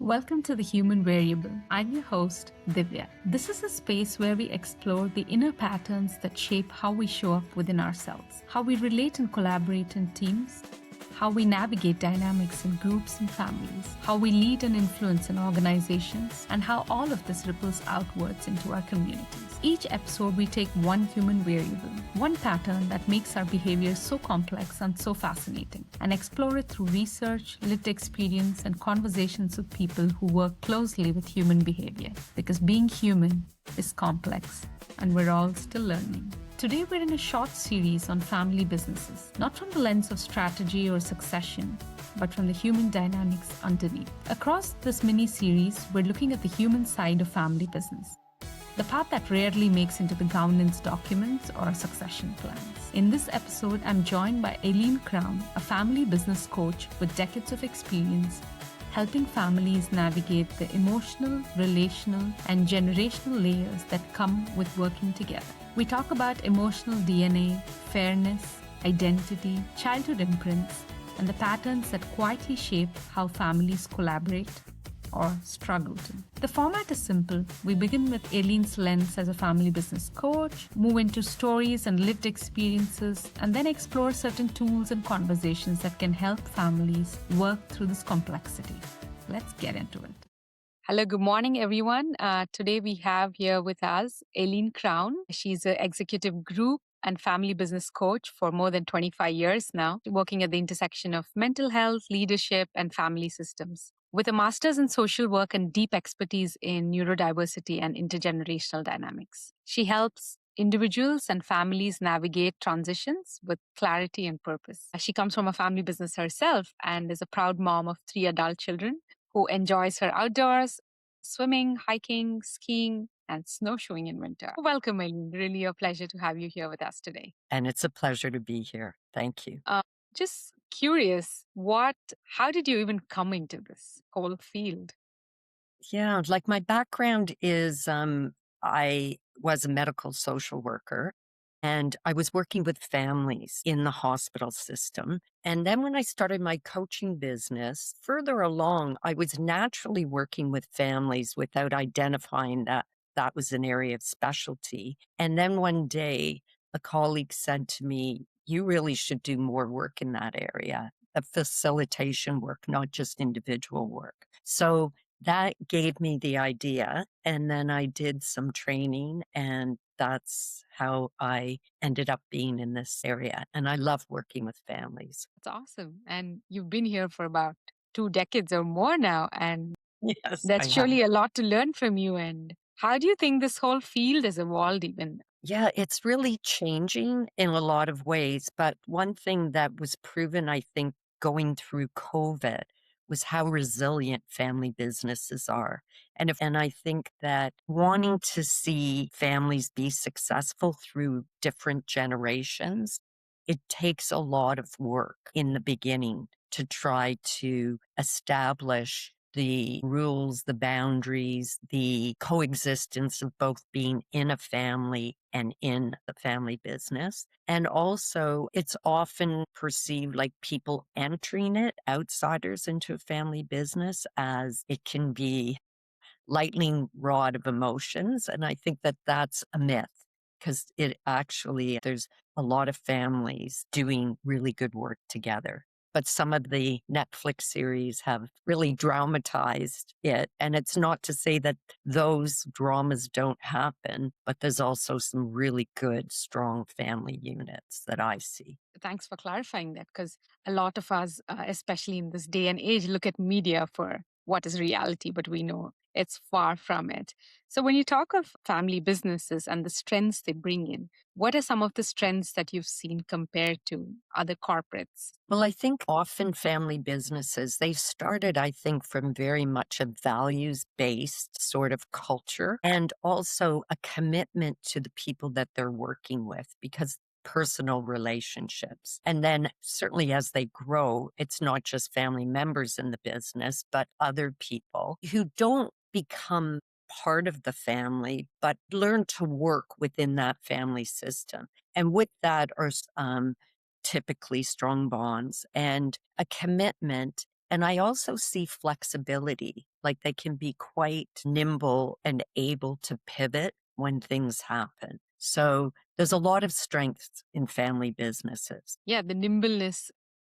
Welcome to The Human Variable. I'm your host, Divya. This is a space where we explore the inner patterns that shape how we show up within ourselves, how we relate and collaborate in teams, how we navigate dynamics in groups and families, how we lead and influence in organizations, and how all of this ripples outwards into our communities. Each episode, we take one human variable, one pattern that makes our behavior so complex and so fascinating, and explore it through research, lived experience, and conversations with people who work closely with human behavior. Because being human is complex, and we're all still learning. Today, we're in a short series on family businesses, not from the lens of strategy or succession, but from the human dynamics underneath. Across this mini-series, we're looking at the human side of family business, the part that rarely makes into the governance documents or succession plans. In this episode, I'm joined by Aileen Crowne, a family business coach with decades of experience helping families navigate the emotional, relational, and generational layers that come with working together. We talk about emotional DNA, fairness, identity, childhood imprints, and the patterns that quietly shape how families collaborate or struggle to. The format is simple. We begin with Aileen's lens as a family business coach, move into stories and lived experiences, and then explore certain tools and conversations that can help families work through this complexity. Let's get into it. Hello, good morning, everyone. Today we have here with us Aileen Crowne. She's an executive group and family business coach for more than 25 years now, working at the intersection of mental health, leadership, and family systems. With a master's in social work and deep expertise in neurodiversity and intergenerational dynamics, she helps individuals and families navigate transitions with clarity and purpose. She comes from a family business herself and is a proud mom of 3 adult children who enjoys her outdoors, swimming, hiking, skiing, and snowshoeing in winter. Welcome, Aileen. Really a pleasure to have you here with us today. And it's a pleasure to be here. Thank you. Just curious, how did you even come into this whole field? Yeah, like my background is I was a medical social worker and I was working with families in the hospital system. And then when I started my coaching business, further along, I was naturally working with families without identifying that that was an area of specialty. And then one day, a colleague said to me, "You really should do more work in that area, of facilitation work, not just individual work." So that gave me the idea. And then I did some training, and that's how I ended up being in this area. And I love working with families. That's awesome. And you've been here for about 2 decades or more now. And Yes, that's I have. surely a lot to learn from you. And how do you think this whole field has evolved even? Yeah, it's really changing in a lot of ways. But one thing that was proven, I think, going through COVID was how resilient family businesses are. And I think that wanting to see families be successful through different generations, it takes a lot of work in the beginning to try to establish the rules, the boundaries, the coexistence of both being in a family and in the family business. And also, it's often perceived like people entering it, outsiders into a family business, as it can be lightning rod of emotions. And I think that that's a myth because it actually, there's a lot of families doing really good work together. But some of the Netflix series have really dramatized it. And it's not to say that those dramas don't happen, but there's also some really good, strong family units that I see. Thanks for clarifying that, because a lot of us, especially in this day and age, look at media for what is reality, but we know it's far from it. So when you talk of family businesses and the strengths they bring in, what are some of the strengths that you've seen compared to other corporates? Well, I think often family businesses, they started, I think, from very much a values-based sort of culture and also a commitment to the people that they're working with because personal relationships. And then certainly as they grow, it's not just family members in the business, but other people who don't become part of the family, but learn to work within that family system. And with that are typically strong bonds and a commitment And I also see flexibility, like they can be quite nimble and able to pivot when things happen. So there's a lot of strengths in family businesses. Yeah, the nimbleness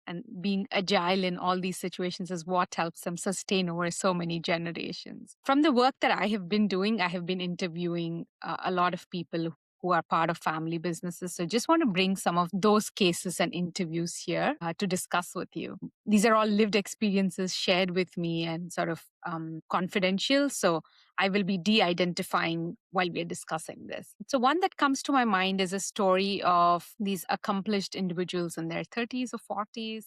and being agile in all these situations is what helps them sustain over so many generations. From the work that I have been doing, I have been interviewing a lot of people who are part of family businesses. So just want to bring some of those cases and interviews here to discuss with you. These are all lived experiences shared with me and sort of confidential. So I will be de identifying while we're discussing this. So, one that comes to my mind is a story of these accomplished individuals in their 30s or 40s.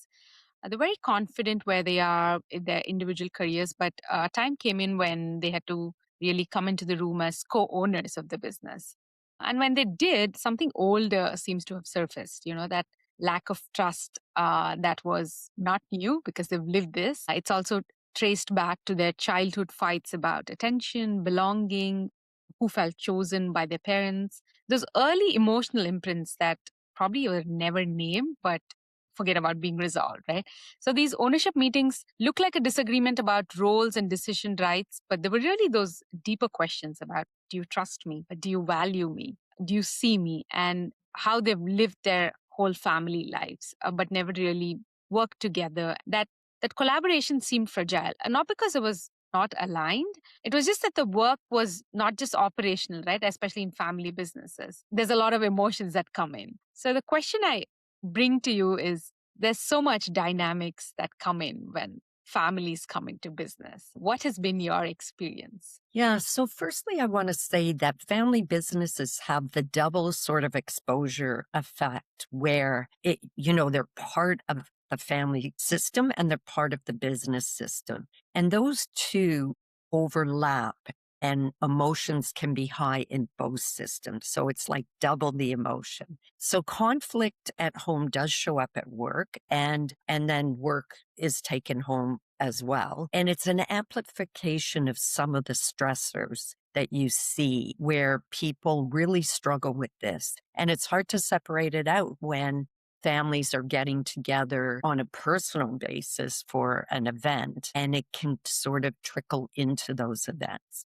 They're very confident where they are in their individual careers, but a time came in when they had to really come into the room as co owners of the business. And when they did, something older seems to have surfaced, that lack of trust that was not new because they've lived this. It's also traced back to their childhood fights about attention, belonging, who felt chosen by their parents. Those early emotional imprints that probably were never named, but forget about being resolved, right? So these ownership meetings look like a disagreement about roles and decision rights, but there were really those deeper questions about, do you trust me? Do you value me? Do you see me? And how they've lived their whole family lives, but never really worked together. That collaboration seemed fragile, and not because it was not aligned. It was just that the work was not just operational, right? Especially in family businesses. There's a lot of emotions that come in. So the question I bring to you is, there's so much dynamics that come in when families come into business. What has been your experience? Yeah. So, firstly, I want to say that family businesses have the double sort of exposure effect where they're part of the family system and they're part of the business system. And those two overlap and emotions can be high in both systems. So it's like double the emotion. So conflict at home does show up at work and then work is taken home as well. And it's an amplification of some of the stressors that you see where people really struggle with this. And it's hard to separate it out when families are getting together on a personal basis for an event, and it can sort of trickle into those events.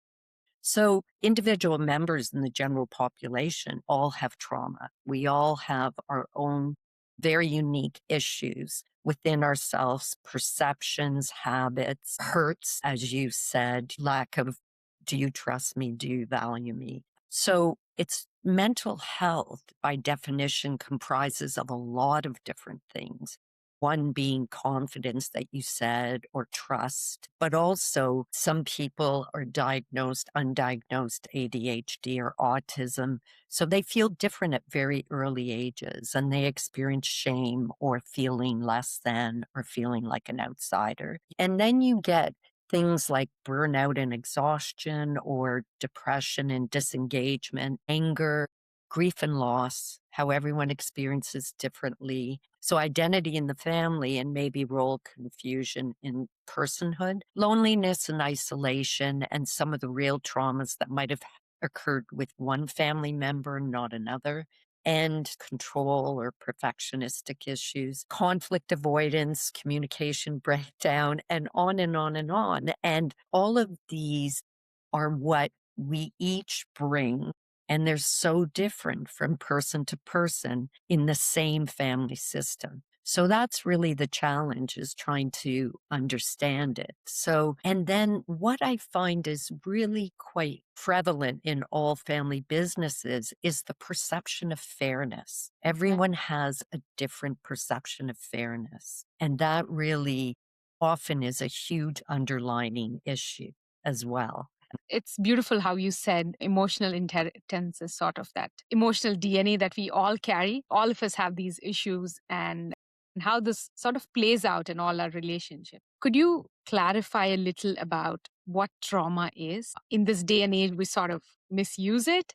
So, individual members in the general population all have trauma. We all have our own very unique issues within ourselves, perceptions, habits, hurts, as you said, lack of do you trust me? Do you value me? So, it's mental health by definition comprises of a lot of different things. One being confidence that you said, or trust, but also some people are diagnosed, undiagnosed ADHD or autism. So they feel different at very early ages and they experience shame or feeling less than or feeling like an outsider. And then you get things like burnout and exhaustion or depression and disengagement, anger, grief and loss, how everyone experiences differently. So, identity in the family and maybe role confusion in personhood, loneliness and isolation, and some of the real traumas that might have occurred with one family member, not another. And control or perfectionistic issues, conflict avoidance, communication breakdown, and on and on and on. And all of these are what we each bring, and they're so different from person to person in the same family system. So that's really the challenge, is trying to understand it. So, and then what I find is really quite prevalent in all family businesses is the perception of fairness. Everyone has a different perception of fairness. And that really often is a huge underlining issue as well. It's beautiful how you said emotional intelligence is sort of that emotional DNA that we all carry. All of us have these issues, and how this sort of plays out in all our relationships. Could you clarify a little about what trauma is? In this day and age, we sort of misuse it.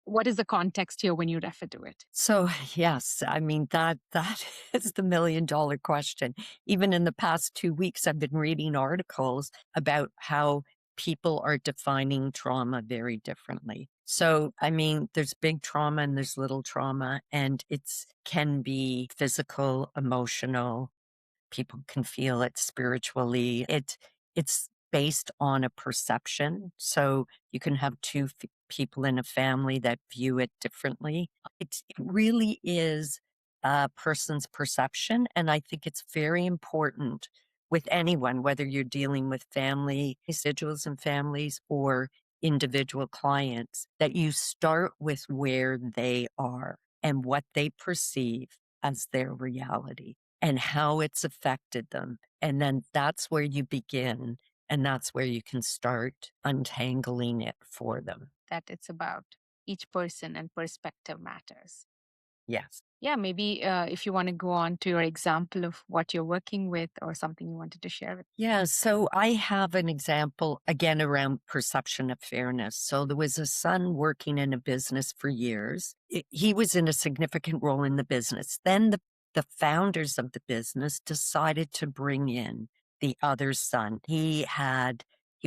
What is the context here when you refer to it? So yes, I mean that is the $1,000,000 question. Even in the past 2 weeks, I've been reading articles about how people are defining trauma very differently. So, I mean, there's big trauma and there's little trauma, and it's can be physical, emotional, People can feel it spiritually. It's based on a perception. So you can have people in a family that view it differently. It really is a person's perception. And I think it's very important with anyone, whether you're dealing with family, individuals and families, or individual clients, that you start with where they are and what they perceive as their reality and how it's affected them. And then that's where you begin, and that's where you can start untangling it for them. That it's about each person and perspective matters. Yes. Yeah, maybe if you want to go on to your example of what you're working with or something you wanted to share with. Yeah, so I have an example again around perception of fairness. So there was a son working in a business for years. He was in a significant role in the business. Then the founders of the business decided to bring in the other son. He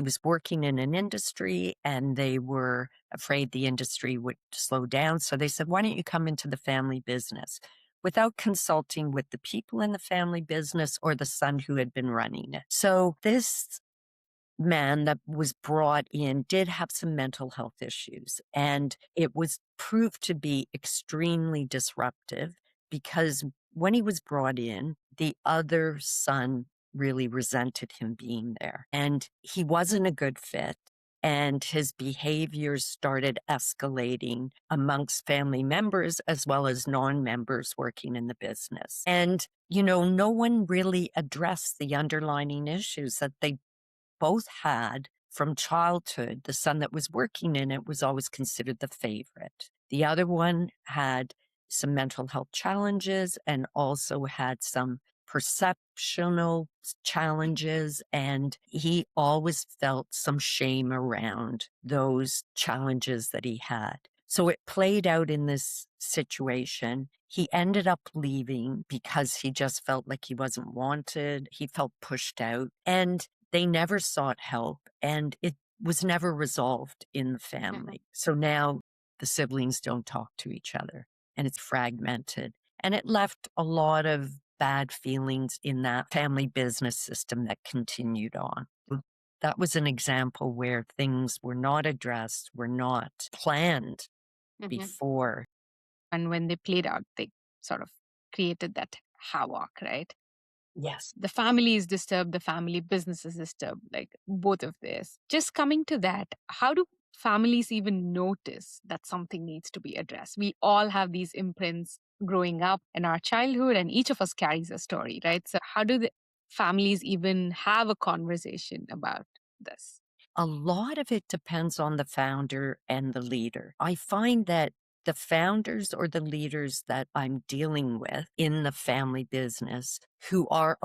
was working in an industry and they were afraid the industry would slow down. So they said, why don't you come into the family business? Without consulting with the people in the family business or the son who had been running it. So this man that was brought in did have some mental health issues, and it was proved to be extremely disruptive because when he was brought in, the other son really resented him being there, and he wasn't a good fit. And his behaviors started escalating amongst family members as well as non members working in the business. And, no one really addressed the underlying issues that they both had from childhood. The son that was working in it was always considered the favorite. The other one had some mental health challenges and also had some perceptional challenges. And he always felt some shame around those challenges that he had. So it played out in this situation. He ended up leaving because he just felt like he wasn't wanted. He felt pushed out. And they never sought help, and it was never resolved in the family. So now the siblings don't talk to each other, and it's fragmented. And it left a lot of bad feelings in that family business system that continued on. That was an example where things were not addressed, were not planned before. And when they played out, they sort of created that havoc, right? Yes. The family is disturbed, the family business is disturbed, like both of this. Just coming to that, how do families even notice that something needs to be addressed? We all have these imprints growing up in our childhood, and each of us carries a story, right? So, how do the families even have a conversation about this? A lot of it depends on the founder and the leader. I find that the founders or the leaders that I'm dealing with in the family business who are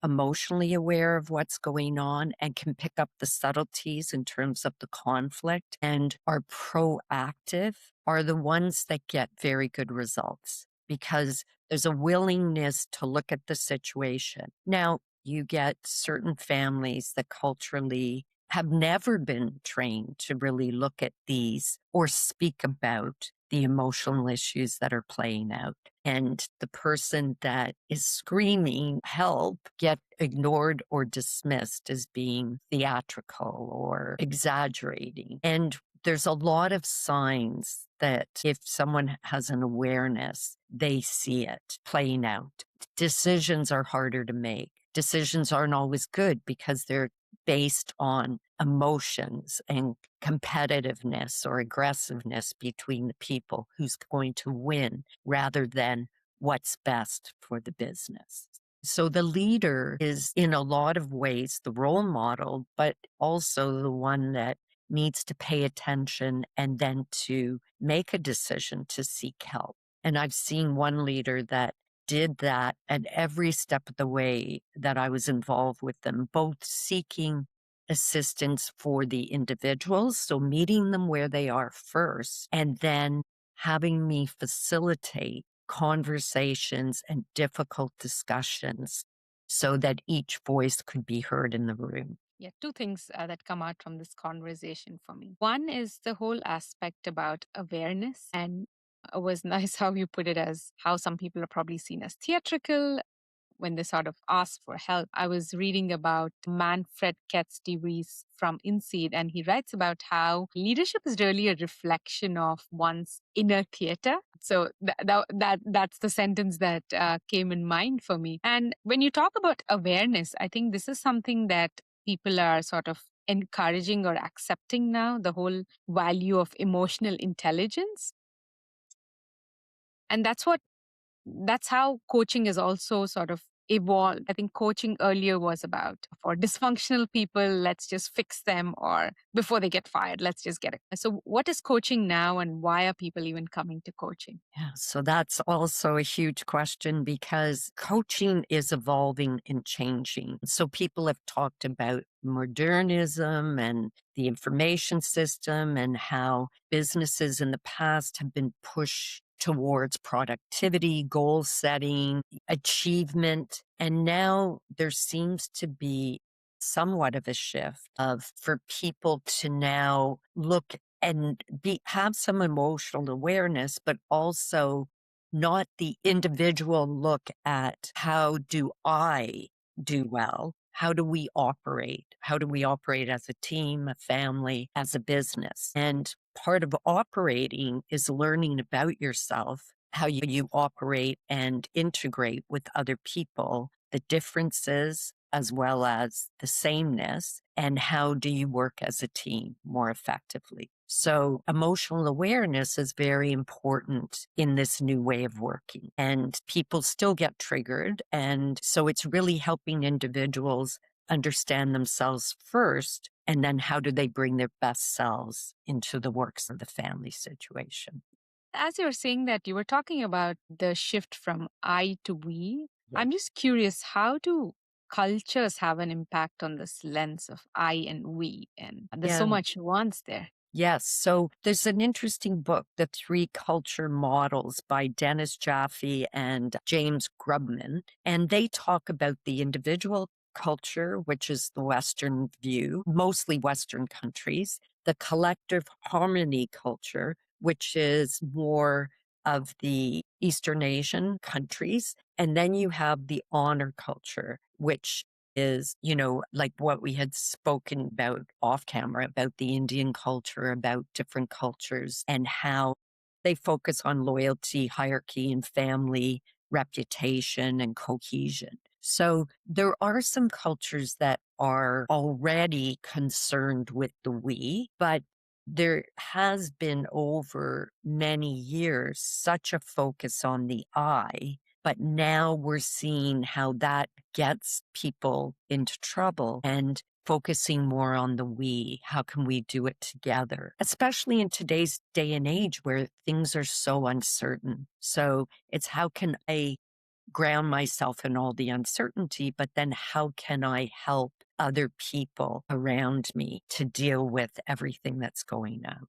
emotionally aware of what's going on and can pick up the subtleties in terms of the conflict and are proactive are the ones that get very good results because there's a willingness to look at the situation. Now, you get certain families that culturally have never been trained to really look at these or speak about the emotional issues that are playing out. And the person that is screaming help get ignored or dismissed as being theatrical or exaggerating. And there's a lot of signs that if someone has an awareness, they see it playing out. Decisions are harder to make. Decisions aren't always good because they're based on emotions and competitiveness or aggressiveness between the people who's going to win rather than what's best for the business. So the leader is in a lot of ways the role model, but also the one that needs to pay attention and then to make a decision to seek help. And I've seen one leader that did that at every step of the way that I was involved with them, both seeking assistance for the individuals, so meeting them where they are first, and then having me facilitate conversations and difficult discussions so that each voice could be heard in the room. Yeah, two things that come out from this conversation for me. One is the whole aspect about awareness, and it was nice how you put it as how some people are probably seen as theatrical when they sort of ask for help. I was reading about Manfred Katz-Deweese from INSEAD, and he writes about how leadership is really a reflection of one's inner theater. So that's the sentence that came in mind for me. And when you talk about awareness, I think this is something that people are sort of encouraging or accepting now, the whole value of emotional intelligence. And that's how coaching is also sort of evolved. I think coaching earlier was about for dysfunctional people, let's just fix them, or before they get fired, let's just get it. So what is coaching now, and why are people even coming to coaching? Yeah, so that's also a huge question because coaching is evolving and changing. So people have talked about modernism and the information system and how businesses in the past have been pushed towards productivity, goal setting, achievement. And now there seems to be somewhat of a shift of for people to now look and have some emotional awareness, but also not the individual look at how do I do well? How do we operate? How do we operate as a team, a family, as a business? And part of operating is learning about yourself, how you operate and integrate with other people, the differences as well as the sameness, and how do you work as a team more effectively. So emotional awareness is very important in this new way of working, and people still get triggered. And so it's really helping individuals understand themselves first, and then how do they bring their best selves into the works of the family situation. As you were saying that, you were talking about the shift from I to we. Yeah. I'm just curious, how do cultures have an impact on this lens of I and we? And there's Yeah. so much nuance there. Yes. So there's an interesting book, The Three Culture Models by Dennis Jaffe and James Grubman. And they talk about the individual culture, which is the Western view, mostly Western countries, the collective harmony culture, which is more of the Eastern Asian countries. And then you have the honor culture, which is, like what we had spoken about off camera about the Indian culture, about different cultures and how they focus on loyalty, hierarchy, and family reputation and cohesion. So there are some cultures that are already concerned with the we, but there has been over many years such a focus on the I, but now we're seeing how that gets people into trouble and focusing more on the we. How can we do it together? Especially in today's day and age where things are so uncertain. So it's how can I ground myself in all the uncertainty, but then how can I help other people around me to deal with everything that's going on?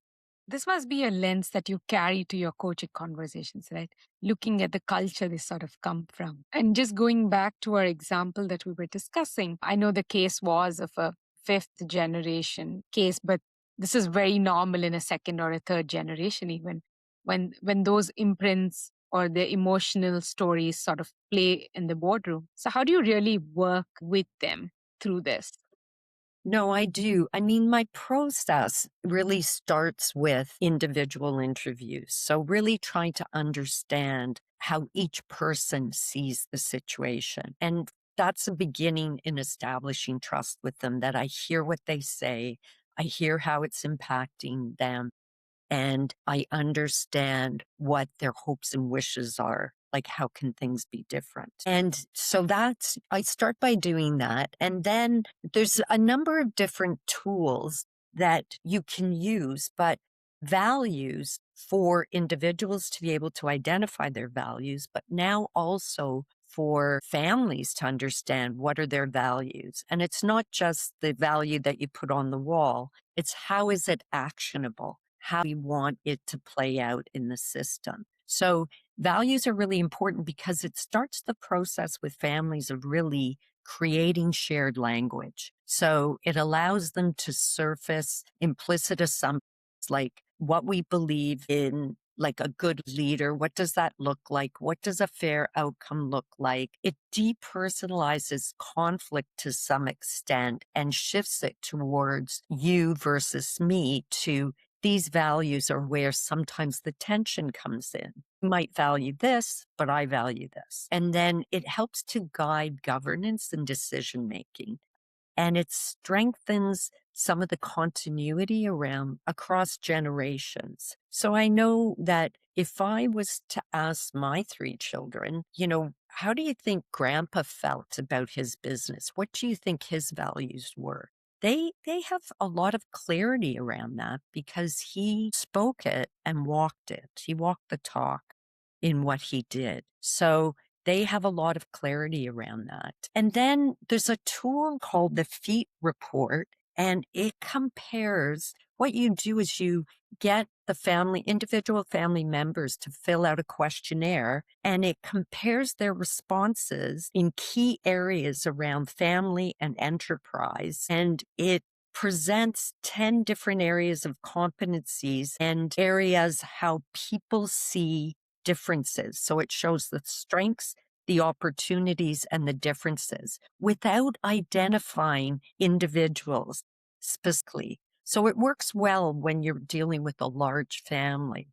This must be a lens that you carry to your coaching conversations, right? Looking at the culture they sort of come from. And just going back to our example that we were discussing, I know the case was of a fifth generation case, but this is very normal in a second or a third generation, even when those imprints or the emotional stories sort of play in the boardroom. So how do you really work with them through this? No, I do. I mean, my process really starts with individual interviews. So, really trying to understand how each person sees the situation. And that's a beginning in establishing trust with them that I hear what they say, I hear how it's impacting them, and I understand what their hopes and wishes are. Like, how can things be different? And so I start by doing that. And then there's a number of different tools that you can use, but values for individuals to be able to identify their values, but now also for families to understand what are their values. And it's not just the value that you put on the wall, it's how is it actionable? How we want it to play out in the system. So values are really important because it starts the process with families of really creating shared language. So it allows them to surface implicit assumptions like what we believe in like a good leader? What does that look like? What does a fair outcome look like? It depersonalizes conflict to some extent and shifts it towards you versus me to these values are where sometimes the tension comes in. You might value this, but I value this. And then it helps to guide governance and decision making. And it strengthens some of the continuity around across generations. So I know that if I was to ask my three children, how do you think grandpa felt about his business? What do you think his values were? They have a lot of clarity around that because he spoke it and walked it. He walked the talk in what he did. So they have a lot of clarity around that. And then there's a tool called the FEAT report, and it compares what you do is you get the individual family members to fill out a questionnaire, and it compares their responses in key areas around family and enterprise. And it presents 10 different areas of competencies and areas how people see differences. So it shows the strengths, the opportunities, and the differences without identifying individuals specifically. So it works well when you're dealing with a large family.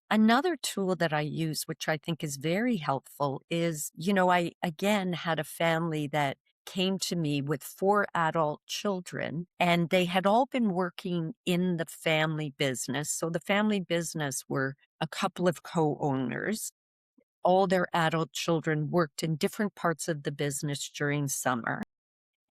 Another tool that I use, which I think is very helpful, is, I again had a family that came to me with 4 adult children, and they had all been working in the family business. So the family business were a couple of co-owners. All their adult children worked in different parts of the business during summer.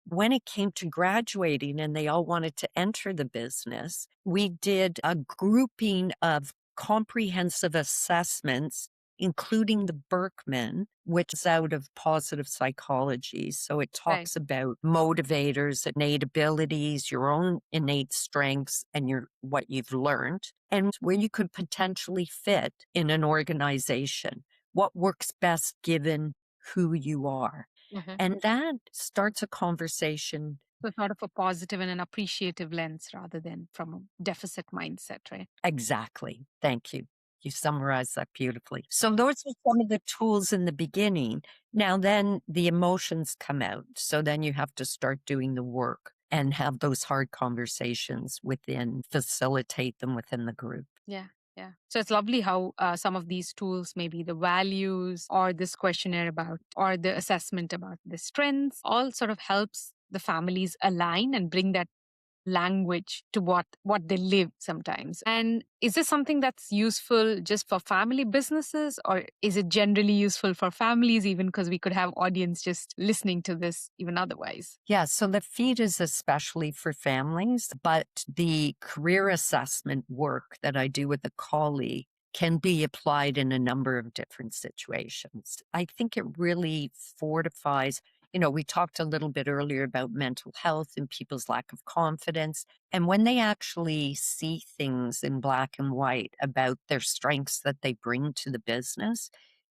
When it came to graduating and they all wanted to enter the business, we did a grouping of comprehensive assessments, including the Berkman, which is out of positive psychology. So it Right. talks about motivators, innate abilities, your own innate strengths, and what you've learned, and where you could potentially fit in an organization. What works best given who you are. Mhm. And that starts a conversation. So sort of a positive and an appreciative lens rather than from a deficit mindset, right? Exactly. Thank you. You summarized that beautifully. So those are some of the tools in the beginning. Now then the emotions come out. So then you have to start doing the work and have those hard conversations facilitate them within the group. Yeah. Yeah. So it's lovely how some of these tools, maybe the values or this questionnaire about, or the assessment about the strengths, all sort of helps the families align and bring that language to what they live sometimes. And is this something that's useful just for family businesses, or is it generally useful for families, even because we could have audience just listening to this even otherwise? Yeah, so the feed is especially for families, but the career assessment work that I do with a colleague can be applied in a number of different situations. I think it really fortifies, we talked a little bit earlier about mental health and people's lack of confidence. And when they actually see things in black and white about their strengths that they bring to the business,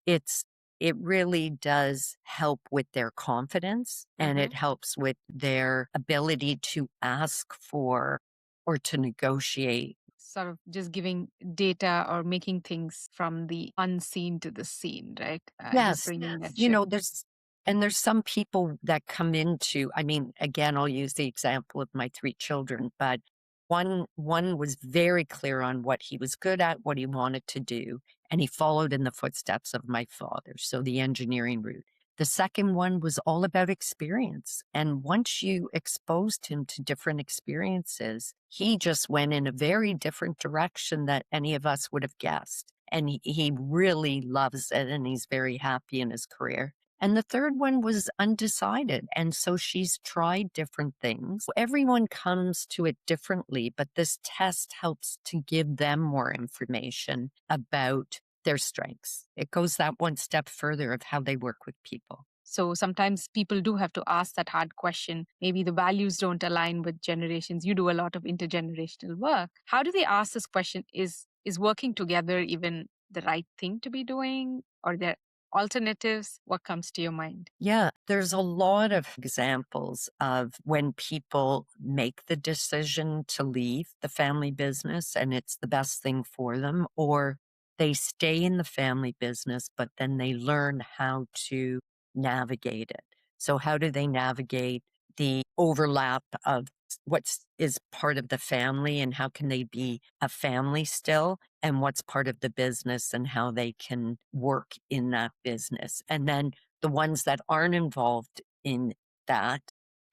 it's it really does help with their confidence, and Hmm. it helps with their ability to ask for or to negotiate. Sort of just giving data or making things from the unseen to the seen, right? Just Yes, bringing that you shift. know, there's some people that come into, I mean, again, I'll use the example of my 3 children, but one was very clear on what he was good at, what he wanted to do, and he followed in the footsteps of my father, so the engineering route. The second one was all about experience, and once you exposed him to different experiences, he just went in a very different direction that any of us would have guessed, and he really loves it, and he's very happy in his career. And the third one was undecided. And so she's tried different things. Everyone comes to it differently, but this test helps to give them more information about their strengths. It goes that one step further of how they work with people. So sometimes people do have to ask that hard question. Maybe the values don't align with generations. You do a lot of intergenerational work. How do they ask this question? Is working together even the right thing to be doing? Or there alternatives? What comes to your mind? Yeah, there's a lot of examples of when people make the decision to leave the family business and it's the best thing for them, or they stay in the family business, but then they learn how to navigate it. So, how do they navigate the overlap of what's is part of the family and how can they be a family still, and what's part of the business and how they can work in that business? And then the ones that aren't involved in that,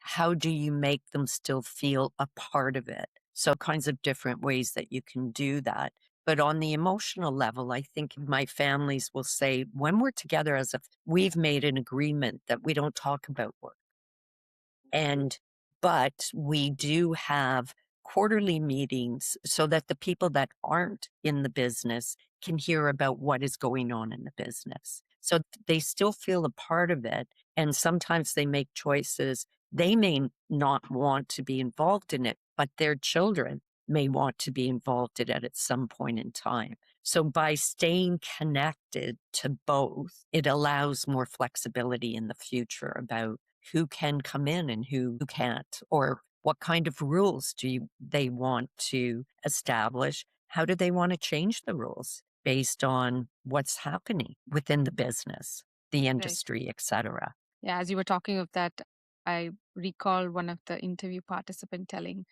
how do you make them still feel a part of it? So, kinds of different ways that you can do that. But on the emotional level, I think my families will say, when we're together as a, we've made an agreement that we don't talk about work. And, but we do have quarterly meetings so that the people that aren't in the business can hear about what is going on in the business. So they still feel a part of it. And sometimes they make choices. They may not want to be involved in it, but their children may want to be involved in it at some point in time. So by staying connected to both, it allows more flexibility in the future about who can come in and who can't, or what kind of rules they want to establish? How do they want to change the rules based on what's happening within the business, the Right. industry, etc.? Yeah, as you were talking of that, I recall one of the interview participant telling,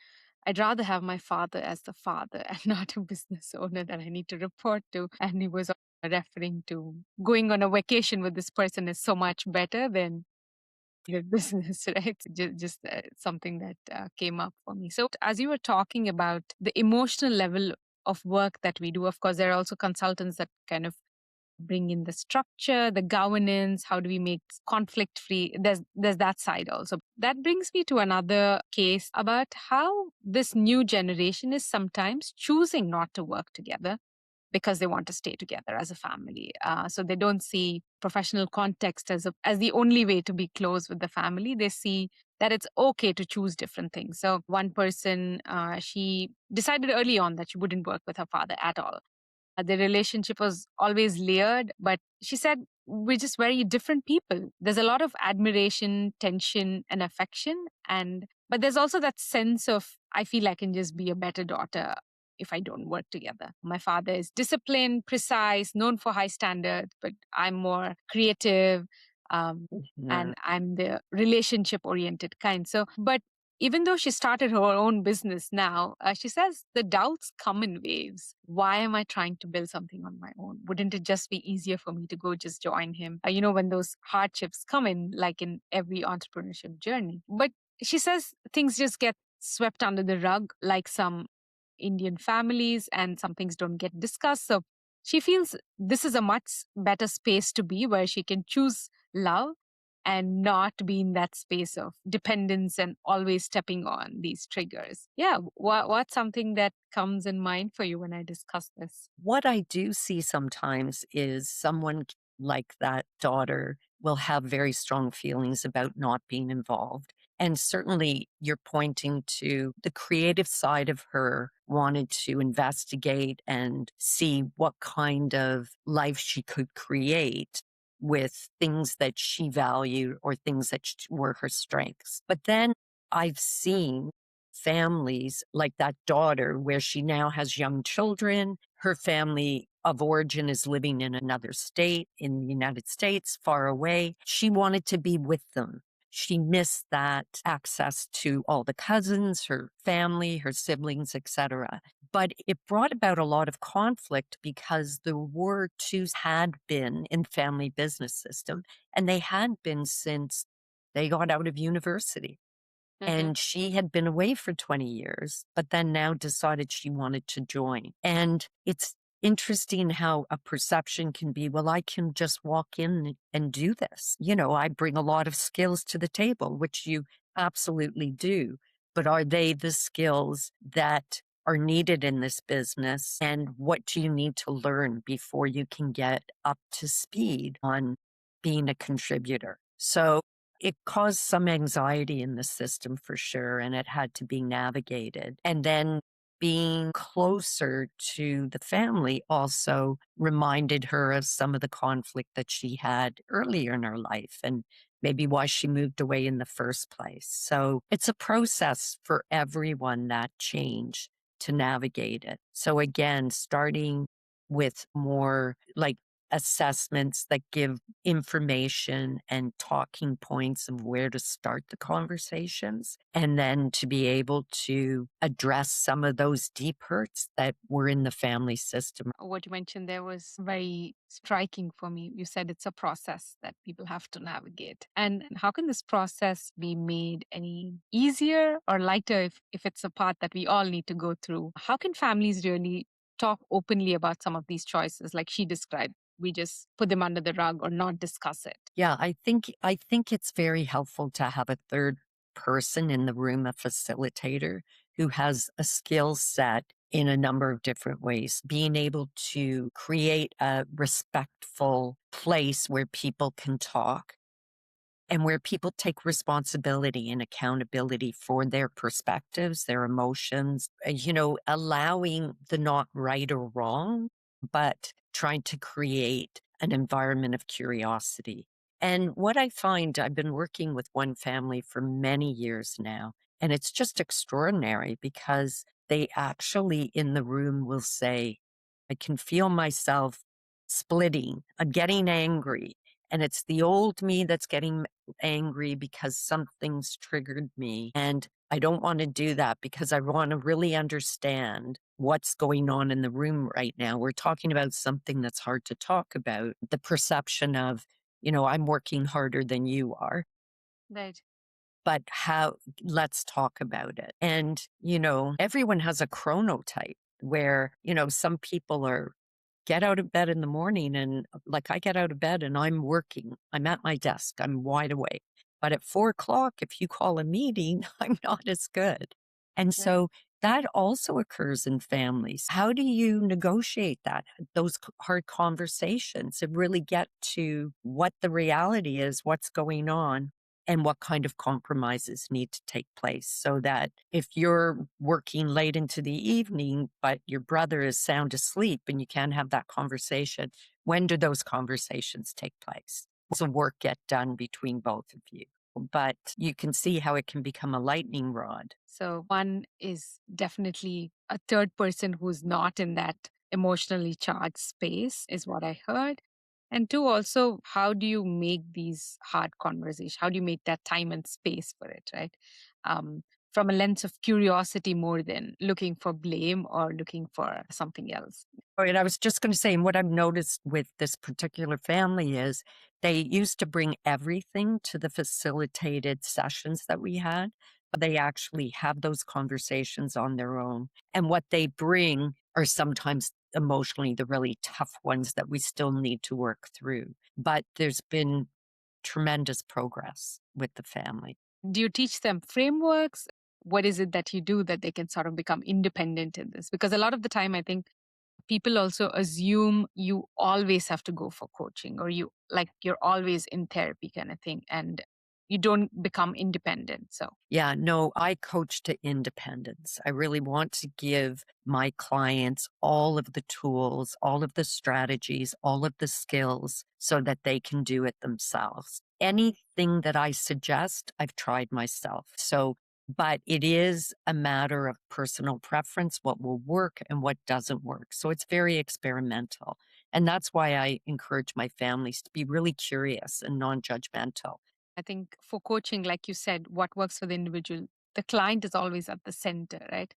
I'd rather have my father as the father and not a business owner that I need to report to. And he was referring to going on a vacation with this person is so much better than your business, right? Just something that came up for me. So, as you were talking about the emotional level of work that we do, of course, there are also consultants that kind of bring in the structure, the governance, how do we make conflict free? There's that side also. That brings me to another case about how this new generation is sometimes choosing not to work together because they want to stay together as a family. So they don't see professional context as the only way to be close with the family. They see that it's okay to choose different things. So one person, she decided early on that she wouldn't work with her father at all. The relationship was always layered, but she said, we're just very different people. There's a lot of admiration, tension, and affection. But there's also that sense of, I feel I can just be a better daughter if I don't work together. My father is disciplined, precise, known for high standards, but I'm more creative. Um, Yeah. and I'm the relationship oriented kind. So, but even though she started her own business now, she says the doubts come in waves. Why am I trying to build something on my own? Wouldn't it just be easier for me to go just join him? When those hardships come in, like in every entrepreneurship journey. But she says things just get swept under the rug, like some Indian families, and some things don't get discussed. So she feels this is a much better space to be where she can choose love and not be in that space of dependence and always stepping on these triggers. Yeah, what's something that comes in mind for you when I discuss this? What I do see sometimes is someone like that daughter will have very strong feelings about not being involved. And certainly you're pointing to the creative side of her wanted to investigate and see what kind of life she could create with things that she valued or things that were her strengths. But then I've seen families like that daughter where she now has young children. Her family of origin is living in another state in the United States, far away. She wanted to be with them. She missed that access to all the cousins, her family, her siblings, etc. But it brought about a lot of conflict because the War twos had been in family business system, and they had been since they got out of university. Hmm. And she had been away for 20 years, but then now decided she wanted to join. And it's interesting how a perception can be, well, I can just walk in and do this. I bring a lot of skills to the table, which you absolutely do. But are they the skills that are needed in this business? And what do you need to learn before you can get up to speed on being a contributor? So it caused some anxiety in the system for sure, and it had to be navigated. And then being closer to the family also reminded her of some of the conflict that she had earlier in her life and maybe why she moved away in the first place. So it's a process for everyone, that change, to navigate it. So again, starting with more like assessments that give information and talking points of where to start the conversations, and then to be able to address some of those deep hurts that were in the family system. What you mentioned there was very striking for me. You said it's a process that people have to navigate. And how can this process be made any easier or lighter if it's a path that we all need to go through? How can families really talk openly about some of these choices, like she described? We just put them under the rug or not discuss it. Yeah, I think it's very helpful to have a third person in the room, a facilitator who has a skill set in a number of different ways. Being able to create a respectful place where people can talk and where people take responsibility and accountability for their perspectives, their emotions, allowing the not right or wrong, but trying to create an environment of curiosity. And what I find, I've been working with one family for many years now, and it's just extraordinary because they actually in the room will say, I can feel myself splitting, getting angry. And it's the old me that's getting angry because something's triggered me. And I don't want to do that because I want to really understand what's going on in the room right now. We're talking about something that's hard to talk about, the perception of, I'm working harder than you are, Right. but let's talk about it. And, everyone has a chronotype where, some people are get out of bed in the morning and like I get out of bed and I'm working. I'm at my desk. I'm wide awake. But at 4 o'clock, if you call a meeting, I'm not as good. And Right. so that also occurs in families. How do you negotiate that, those hard conversations and really get to what the reality is, what's going on? And what kind of compromises need to take place so that if you're working late into the evening, but your brother is sound asleep and you can't have that conversation, when do those conversations take place? Does the work get done between both of you? But you can see how it can become a lightning rod. So, one is definitely a third person who's not in that emotionally charged space, is what I heard. And two, also, how do you make these hard conversations? How do you make that time and space for it, right? Um, from a lens of curiosity more than looking for blame or looking for something else. Oh, and I was just going to say, and what I've noticed with this particular family is they used to bring everything to the facilitated sessions that we had, but they actually have those conversations on their own. And what they bring are sometimes emotionally the really tough ones that we still need to work through. But there's been tremendous progress with the family. Do you teach them frameworks? What is it that you do that they can sort of become independent in this? Because a lot of the time, I think people also assume you always have to go for coaching or you're always in therapy kind of thing and you don't become independent. So Yeah, no, I coach to independence. I really want to give my clients all of the tools, all of the strategies, all of the skills so that they can do it themselves. Anything that I suggest, I've tried myself. But it is a matter of personal preference, what will work and what doesn't work. So it's very experimental. And that's why I encourage my families to be really curious and non judgmental. I think for coaching, like you said, what works for the individual, the client is always at the center, right?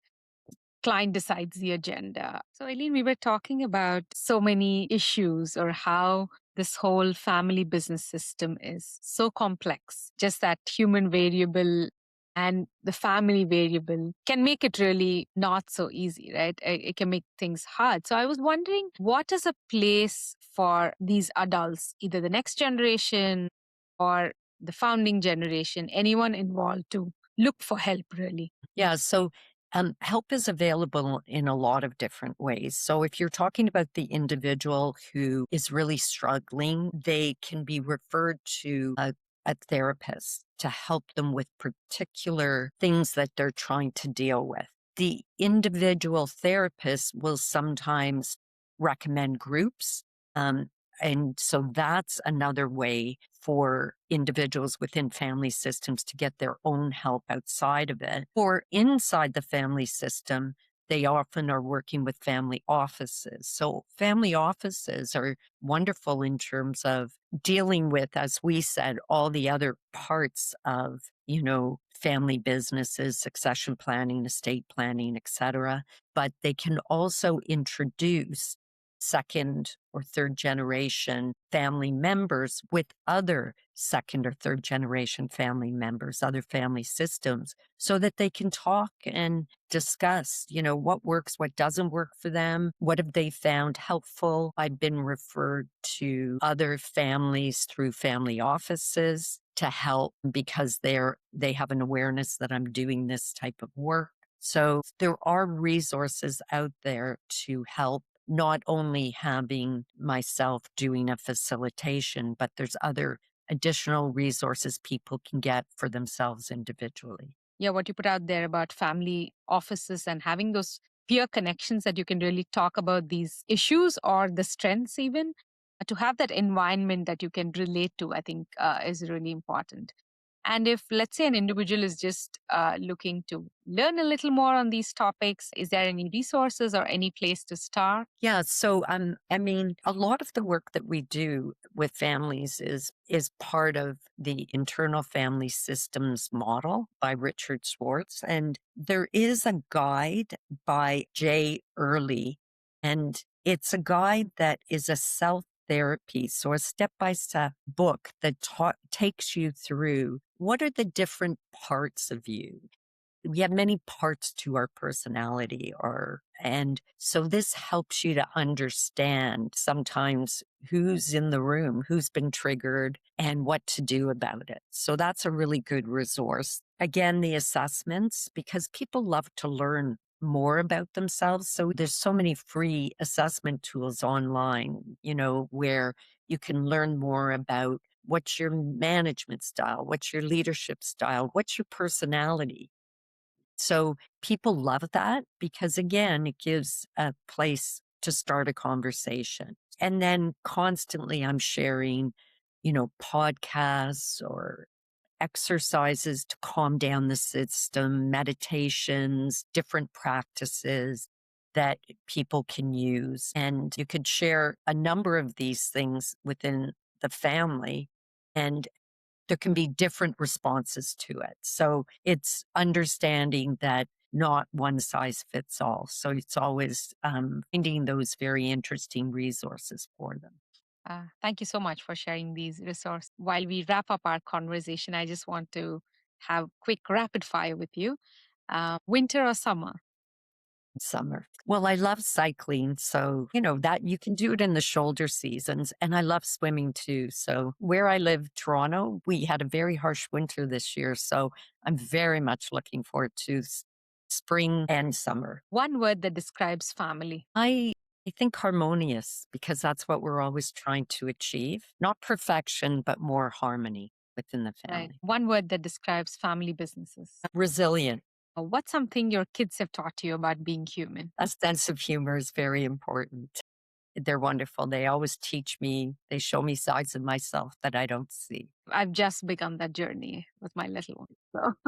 Client decides the agenda. So, Eileen, we were talking about so many issues or how this whole family business system is so complex. Just that human variable and the family variable can make it really not so easy, right? It can make things hard. So, I was wondering what is a place for these adults, either the next generation or the founding generation, anyone involved to look for help, really? Yeah, so help is available in a lot of different ways. So if you're talking about the individual who is really struggling, they can be referred to a therapist to help them with particular things that they're trying to deal with. The individual therapist will sometimes recommend groups. Um, and so that's another way for individuals within family systems to get their own help outside of it. Or inside the family system, they often are working with family offices. So family offices are wonderful in terms of dealing with, as we said, all the other parts of, family businesses, succession planning, estate planning, etc. But they can also introduce second or third generation family members with other second or third generation family members, other family systems, so that they can talk and discuss, what works, what doesn't work for them, what have they found helpful. I've been referred to other families through family offices to help because they have an awareness that I'm doing this type of work. So there are resources out there to help, not only having myself doing a facilitation, but there's other additional resources people can get for themselves individually. Yeah, what you put out there about family offices and having those peer connections that you can really talk about these issues or the strengths, even to have that environment that you can relate to, I think is really important. And if, let's say, an individual is just looking to learn a little more on these topics, is there any resources or any place to start? Yeah, so I mean, a lot of the work that we do with families is part of the internal family systems model by Richard Schwartz, and there is a guide by Jay Early, and it's a guide that is a self therapy, so a step by step book that takes you through what are the different parts of you. We have many parts to our personality, and so this helps you to understand sometimes who's in the room, who's been triggered, and what to do about it. So that's a really good resource. Again, the assessments, because people love to learn more about themselves. So there's so many free assessment tools online, where you can learn more about what's your management style, what's your leadership style, what's your personality. So people love that because, again, it gives a place to start a conversation. And then constantly I'm sharing, podcasts or exercises to calm down the system, meditations, different practices that people can use. And you could share a number of these things within the family. And there can be different responses to it. So it's understanding that not one size fits all. So it's always finding those very interesting resources for them. Thank you so much for sharing these resources. While we wrap up our conversation, I just want to have quick rapid fire with you. Winter or summer? Summer. Well, I love cycling. So, that you can do it in the shoulder seasons. And I love swimming too. So, where I live, Toronto, we had a very harsh winter this year. So, I'm very much looking forward to spring and summer. One word that describes family. I think harmonious because that's what we're always trying to achieve. Not perfection, but more harmony within the Right. family. One word that describes family businesses. Resilient. What's something your kids have taught you about being human? A sense of humor is very important. They're wonderful. They always teach me, they show me sides of myself that I don't see. I've just begun that journey with my little one.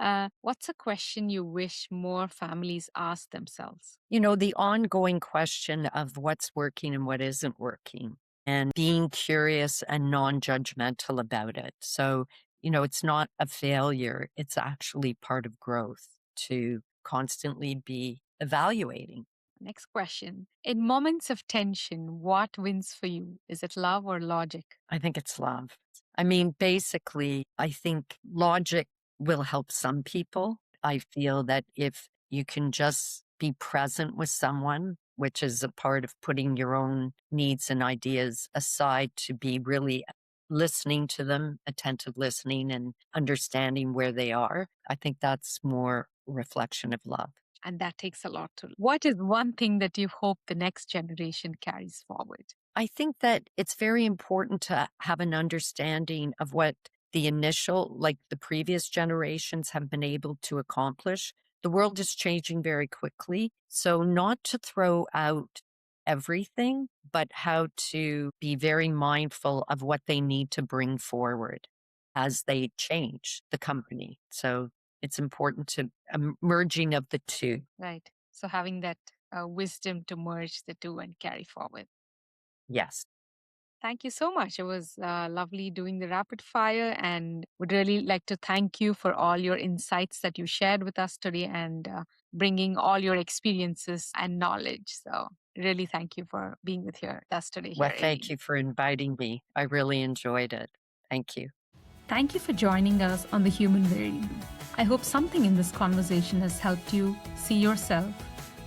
So, what's a question you wish more families ask themselves? The ongoing question of what's working and what isn't working, and being curious and non judgmental about it. So, it's not a failure, it's actually part of growth to constantly be evaluating. Next question. In moments of tension, what wins for you? Is it love or logic? I think it's love. I mean, basically, I think logic will help some people. I feel that if you can just be present with someone, which is a part of putting your own needs and ideas aside to be really listening to them, attentive listening and understanding where they are, I think that's more reflection of love. And that takes a lot to. What is one thing that you hope the next generation carries forward? I think that it's very important to have an understanding of what the previous generations have been able to accomplish. The world is changing very quickly. So, not to throw out everything, but how to be very mindful of what they need to bring forward as they change the company. So, It's important to merging of the two. Right. So having that wisdom to merge the two and carry forward. Yes. Thank you so much. It was lovely doing the rapid fire, and would really like to thank you for all your insights that you shared with us today and bringing all your experiences and knowledge. So, really thank you for being with us today Well, here, thank Aileen. you for inviting me. I really enjoyed it. Thank you. Thank you for joining us on The Human Variable. I hope something in this conversation has helped you see yourself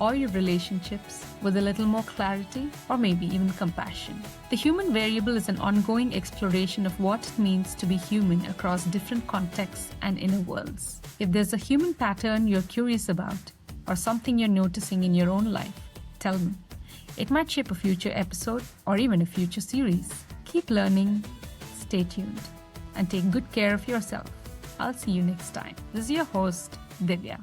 or your relationships with a little more clarity or maybe even compassion. The Human Variable is an ongoing exploration of what it means to be human across different contexts and inner worlds. If there's a human pattern you're curious about or something you're noticing in your own life, tell me. It might shape a future episode or even a future series. Keep learning, stay tuned, and take good care of yourself. I'll see you next time. This is your host, Divya.